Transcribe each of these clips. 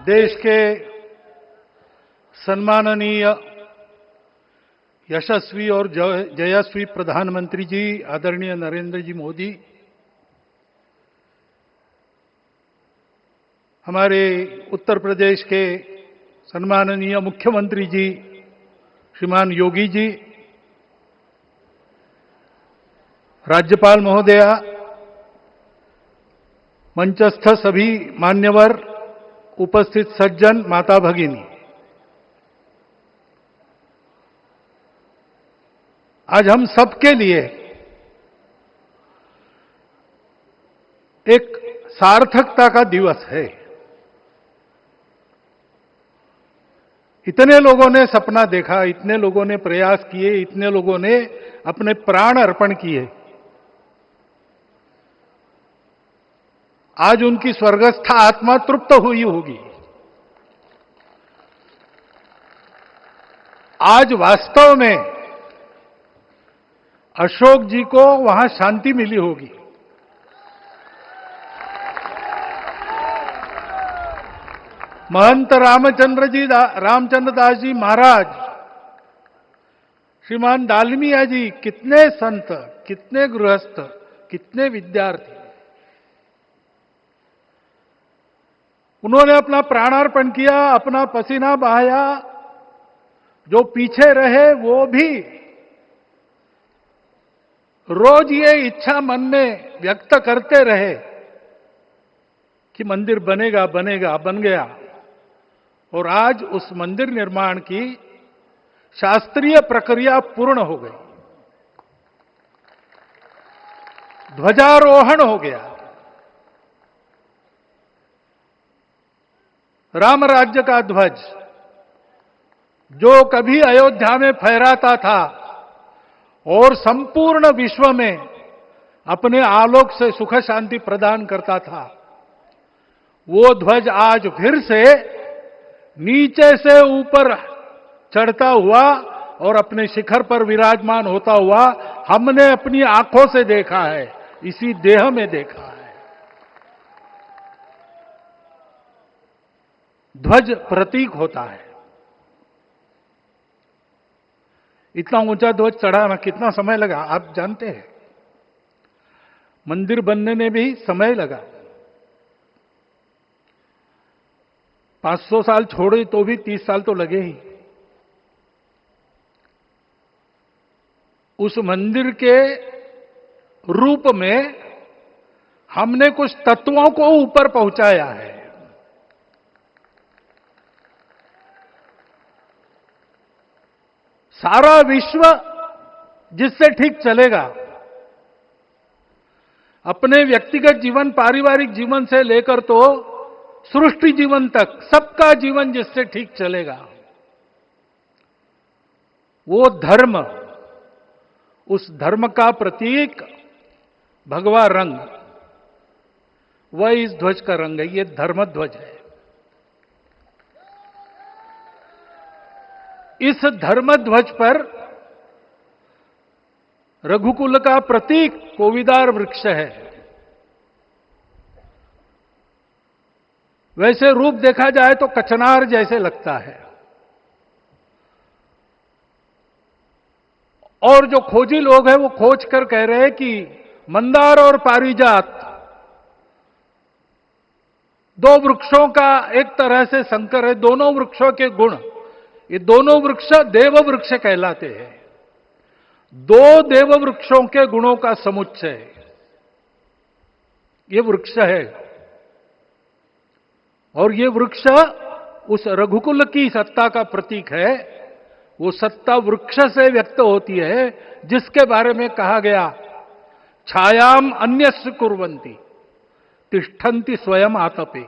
देश के सम्माननीय यशस्वी और जयस्वी प्रधानमंत्री जी आदरणीय नरेंद्र जी मोदी, हमारे उत्तर प्रदेश के सम्माननीय मुख्यमंत्री जी श्रीमान योगी जी, राज्यपाल महोदया, मंचस्थ सभी मान्यवर, उपस्थित सज्जन, माता भगिनी, आज हम सबके लिए एक सार्थकता का दिवस है। इतने लोगों ने सपना देखा, इतने लोगों ने प्रयास किए, इतने लोगों ने अपने प्राण अर्पण किए। आज उनकी स्वर्गस्थ आत्मा तृप्त हुई होगी। आज वास्तव में अशोक जी को वहां शांति मिली होगी। महंत रामचंद्र दास जी महाराज, श्रीमान दालमिया जी, कितने संत, कितने गृहस्थ, कितने विद्यार्थी, उन्होंने अपना प्राणार्पण किया, अपना पसीना बहाया। जो पीछे रहे वो भी रोज ये इच्छा मन में व्यक्त करते रहे कि मंदिर बनेगा बनेगा, बन गया। और आज उस मंदिर निर्माण की शास्त्रीय प्रक्रिया पूर्ण हो गई, ध्वजारोहण हो गया। राम राज्य का ध्वज जो कभी अयोध्या में फहराता था और संपूर्ण विश्व में अपने आलोक से सुख शांति प्रदान करता था, वो ध्वज आज फिर से नीचे से ऊपर चढ़ता हुआ और अपने शिखर पर विराजमान होता हुआ हमने अपनी आंखों से देखा है, इसी देह में देखा है। ध्वज प्रतीक होता है। इतना ऊंचा ध्वज चढ़ाना कितना समय लगा आप जानते हैं? मंदिर बनने में भी समय लगा। 500 साल छोड़े तो भी 30 साल तो लगे ही। उस मंदिर के रूप में हमने कुछ तत्वों को ऊपर पहुंचाया है। सारा विश्व जिससे ठीक चलेगा, अपने व्यक्तिगत जीवन, पारिवारिक जीवन से लेकर तो सृष्टि जीवन तक सबका जीवन जिससे ठीक चलेगा, वो धर्म, उस धर्म का प्रतीक भगवा रंग, वह इस ध्वज का रंग है। ये धर्म ध्वज है। इस धर्म ध्वज पर रघुकुल का प्रतीक कोविदार वृक्ष है। वैसे रूप देखा जाए तो कचनार जैसे लगता है। और जो खोजी लोग हैं वो खोज कर कह रहे हैं कि मंदार और पारिजात दो वृक्षों का एक तरह से संकर है। दोनों वृक्षों के गुण, ये दोनों वृक्ष देव वृक्ष कहलाते हैं। दो देव वृक्षों के गुणों का समुच्चय ये वृक्ष है। और ये वृक्ष उस रघुकुल की सत्ता का प्रतीक है। वो सत्ता वृक्ष से व्यक्त होती है, जिसके बारे में कहा गया, छायाम अन्यस्य कुर्वन्ति तिष्ठन्ति स्वयं आतपे।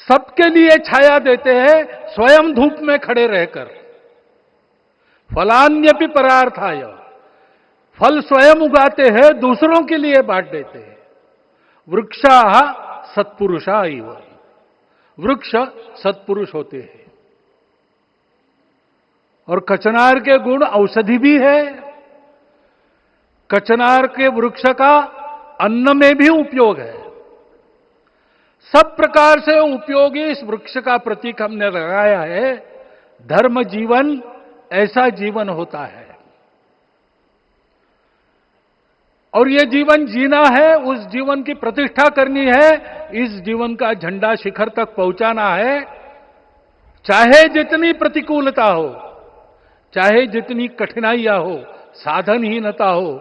सबके लिए छाया देते हैं, स्वयं धूप में खड़े रहकर। फलान्यपि परार्थाय, फल स्वयं उगाते हैं, दूसरों के लिए बांट देते हैं। वृक्षाः सत्पुरुषा इव, वृक्ष सत्पुरुष होते हैं। और कचनार के गुण औषधि भी है। कचनार के वृक्ष का अन्न में भी उपयोग है। सब प्रकार से उपयोगी इस वृक्ष का प्रतीक हमने लगाया है। धर्म जीवन ऐसा जीवन होता है, और ये जीवन जीना है, उस जीवन की प्रतिष्ठा करनी है, इस जीवन का झंडा शिखर तक पहुंचाना है। चाहे जितनी प्रतिकूलता हो, चाहे जितनी कठिनाइयां हो, साधनहीनता हो,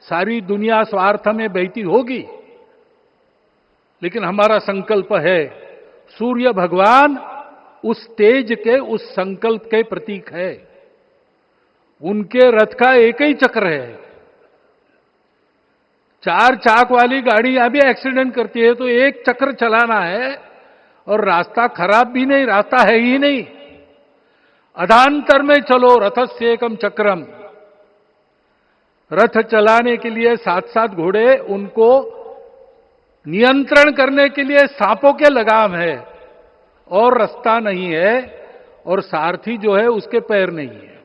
सारी दुनिया स्वार्थ में बहती होगी, लेकिन हमारा संकल्प है, सूर्य भगवान उस तेज के, उस संकल्प के प्रतीक है। उनके रथ का एक ही चक्र है। 4 चाक वाली गाड़ी यहां भी एक्सीडेंट करती है तो एक चक्र चलाना है, और रास्ता खराब भी नहीं, रास्ता है ही नहीं। अधांतर में चलो रथस्य एकम चक्रम। रथ चलाने के लिए 7-7 घोड़े, उनको नियंत्रण करने के लिए सांपों के लगाम है, और रास्ता नहीं है, और सारथी जो है उसके पैर नहीं है।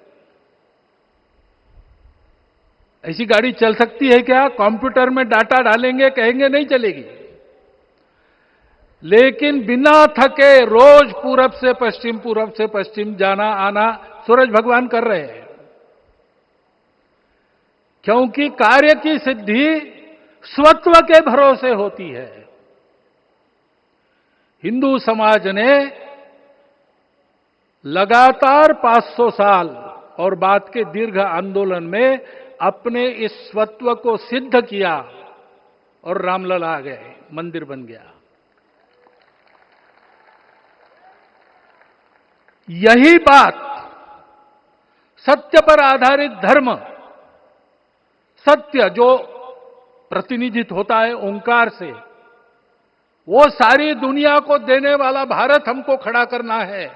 ऐसी गाड़ी चल सकती है क्या? कंप्यूटर में डाटा डालेंगे, कहेंगे नहीं चलेगी। लेकिन बिना थके रोज पूरब से पश्चिम जाना आना सूरज भगवान कर रहे हैं, क्योंकि कार्य की सिद्धि स्वत्व के भरोसे होती है। हिंदू समाज ने लगातार 500 साल और बाद के दीर्घ आंदोलन में अपने इस स्वत्व को सिद्ध किया, और रामलला आ गए, मंदिर बन गया। यही बात सत्य पर आधारित धर्म, सत्य जो प्रतिनिधित्व होता है ओंकार से, वो सारी दुनिया को देने वाला भारत हमको खड़ा करना है।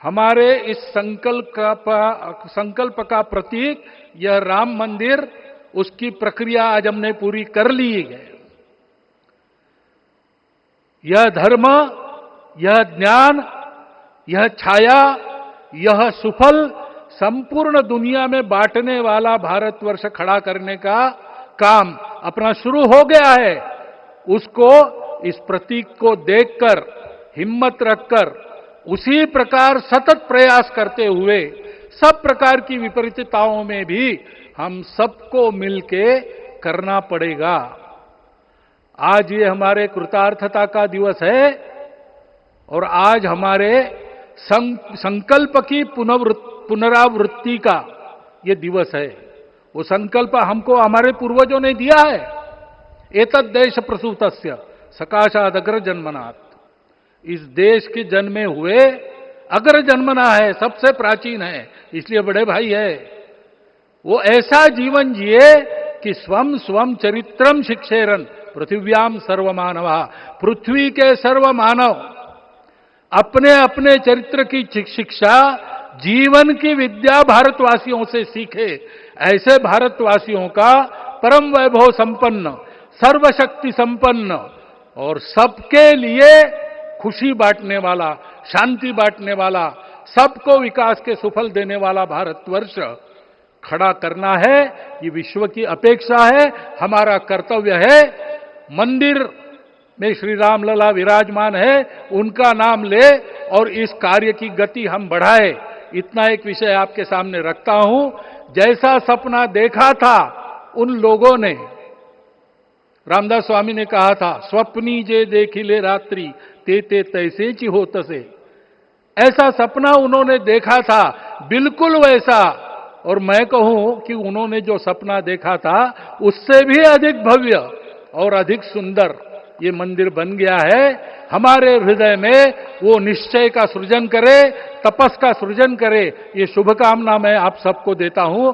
हमारे इस संकल्प का प्रतीक यह राम मंदिर, उसकी प्रक्रिया आज हमने पूरी कर ली है। यह धर्म, यह ज्ञान, यह छाया, यह सुफल संपूर्ण दुनिया में बांटने वाला भारतवर्ष खड़ा करने का काम अपना शुरू हो गया है। उसको, इस प्रतीक को देखकर, हिम्मत रखकर, उसी प्रकार सतत प्रयास करते हुए, सब प्रकार की विपरीतताओं में भी हम सबको मिलके करना पड़ेगा। आज ये हमारे कृतार्थता का दिवस है, और आज हमारे संकल्प की पुनरावृत्ति का ये दिवस है। वो संकल्प हमको हमारे पूर्वजों ने दिया है। एतद् देश प्रसूतस्य सकाशाद अग्र जन्मनात्। इस देश के जन्मे हुए अग्र जन्मना है, सबसे प्राचीन है, इसलिए बड़े भाई है। वो ऐसा जीवन जिए कि स्वम स्वम चरित्रम शिक्षेरन पृथिव्याम सर्वमानवा। पृथ्वी के सर्व मानव अपने अपने चरित्र की शिक्षा, जीवन की विद्या भारतवासियों से सीखे। ऐसे भारतवासियों का परम वैभव संपन्न, सर्वशक्ति संपन्न और सबके लिए खुशी बांटने वाला, शांति बांटने वाला, सबको विकास के सुफल देने वाला भारतवर्ष खड़ा करना है। ये विश्व की अपेक्षा है, हमारा कर्तव्य है। मंदिर में श्री रामलला विराजमान है, उनका नाम ले और इस कार्य की गति हम बढ़ाए। इतना एक विषय आपके सामने रखता हूं। जैसा सपना देखा था उन लोगों ने, रामदास स्वामी ने कहा था, स्वप्नी जे देखिले रात्रि ते ते तैसे ची हो तसे। ऐसा सपना उन्होंने देखा था, बिल्कुल वैसा। और मैं कहूं कि उन्होंने जो सपना देखा था उससे भी अधिक भव्य और अधिक सुंदर ये मंदिर बन गया है। हमारे हृदय में वो निश्चय का सृजन करे, तपस का सृजन करे, ये शुभकामना मैं आप सबको देता हूं।